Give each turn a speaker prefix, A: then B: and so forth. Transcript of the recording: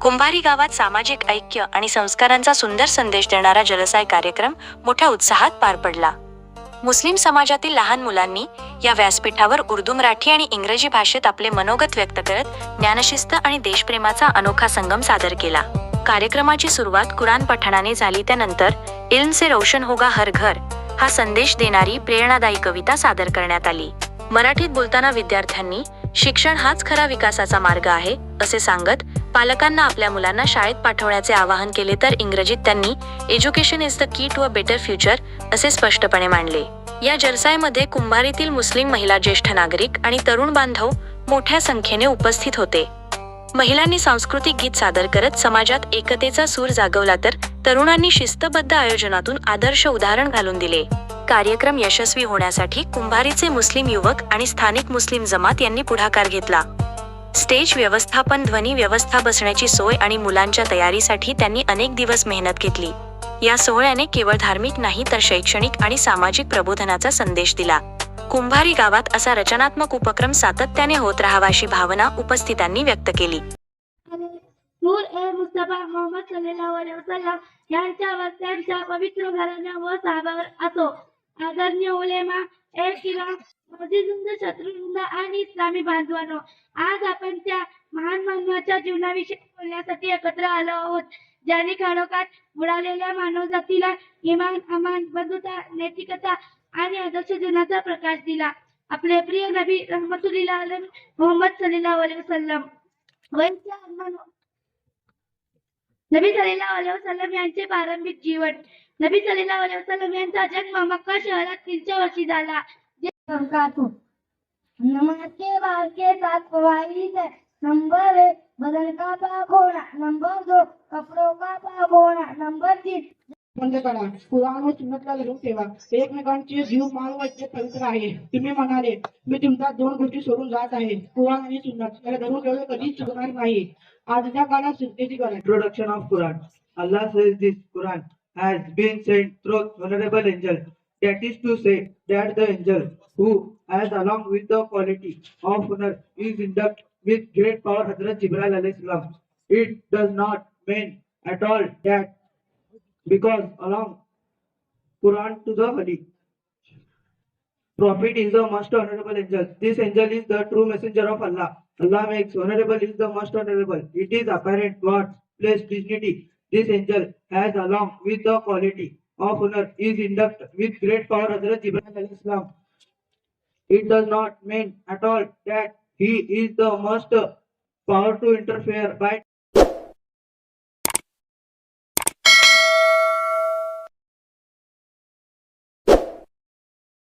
A: कुंभारी गावात सामाजिक ऐक्य आणि संस्कारांचा सुंदर संदेश देणारा जलसाय कार्यक्रम मोठ्या उत्साहात पार पडला. मुस्लिम समाजातील लहान मुलांनी या व्यासपीठावर उर्दू, मराठी आणि इंग्रजी भाषेत आपले मनोगत व्यक्त करत ज्ञानशिस्त आणि देशप्रेमाचा अनोखा संगम सादर केला. कार्यक्रमाची सुरुवात कुराण पठणाने झाली. त्यानंतर इल्म से रोशन होगा हर घर हा संदेश देणारी प्रेरणादायी कविता सादर करण्यात आली. मराठीत बोलताना विद्यार्थ्यांनी शिक्षण हाच खरा विकासाचा मार्ग आहे असे सांगत पालकांना आपल्या मुलांना शाळेत पाठवण्याचे आवाहन केले, तर इंग्रजीत त्यांनी education is the key to a better future असे स्पष्टपणे मांडले. या जलसायमध्ये कुंभारीतील मुस्लिम महिला, ज्येष्ठ नागरिक आणि तरुण बांधव मोठ्या संख्येने उपस्थित होते. महिलांनी सांस्कृतिक गीत सादर करत समाजात एकतेचा सूर जागवला, तर तरुणांनी शिस्तबद्ध आयोजनातून आदर्श उदाहरण घालून दिले. कार्यक्रम यशस्वी होण्यासाठी कुंभारीचे मुस्लिम युवक आणि स्थानिक मुस्लिम जमात यांनी पुढाकार घेतला. स्टेज व्यवस्थापन, ध्वनी व्यवस्था, बसण्याची सोय आणि मुलांच्या तयारीसाठी त्यांनी अनेक दिवस मेहनत घेतली. या सोहळ्याने केवळ धार्मिक नाही तर शैक्षणिक आणि सामाजिक प्रबोधनाचा संदेश दिला. कुंभारी गावात असा रचनात्मक उपक्रम सातत्याने होत राहावा अशी भावना उपस्थितांनी व्यक्त केली.
B: मुस्तफा मोहम्मद सल्लल्लाहु अलैहि वसल्लम यांच्यावर, त्यांच्या पवित्र घराण्या व साहाबावर असो. आदरणीय उलेमा, किराम, मौजूद शत्रुवृंद आणि इस्लामी बांधवांनो, आज आपण त्या महान मानवाच्या जीवनाविषयी बोलण्यासाठी एकत्र आलो आहोत, ज्यांनी खरोखर बुडालेल्या मानवजातीला इमान, अमान, बंधुता, नैतिकता आणि आदर्श जीवनाचा प्रकाश दिला. आपले प्रिय नबी रहमतुल्लिल आलमीन मोहम्मद सल्लल्लाहु अलैहि वसल्लम नबी सल्लल्लाहु अलैहि वसल्लम यांचे प्रारंभिक जीवन. नबी सल्लल्लाहु अलैहि वसल्लम यांचा जन्म मक्का शहरात 300 वर्षी झाला. नमाज के बाद के 7 फवाइद है. नंबर 1 बदन का पाक होना. नंबर 2 कपड़ों का पाक होना. नंबर 3
C: बंद करा. कुराण व सुन्नतला धरून ठेवा. एकमेकांचे जीव, माल व इज्जत पवित्र आहे. तुम्ही म्हणाले, मी तुमच्या 2 गोष्टी सोडून जात आहे, कुराण आणि सुन्नत. याला धरून ठेवले कधीच चुकणार नाही. आजच्या काळात सुट्टीची गरज.
D: Introduction of Quran. Allah says this Quran has been sent through honorable angel. That is to say that the angel who has along with the quality of honor is inducted with great power Hazrat Jibril alayhi salam. It does not mean at all that because along Quran to the Hadith. Prophet is the most honorable angel. This angel is the true messenger of Allah. Allah makes honorable is the most honorable. It is apparent God's placed dignity. This angel has along with the quality of honor is inducted with great power Hazrat Jibril alayhi salam. It does not mean at all that he is the most power to interfere by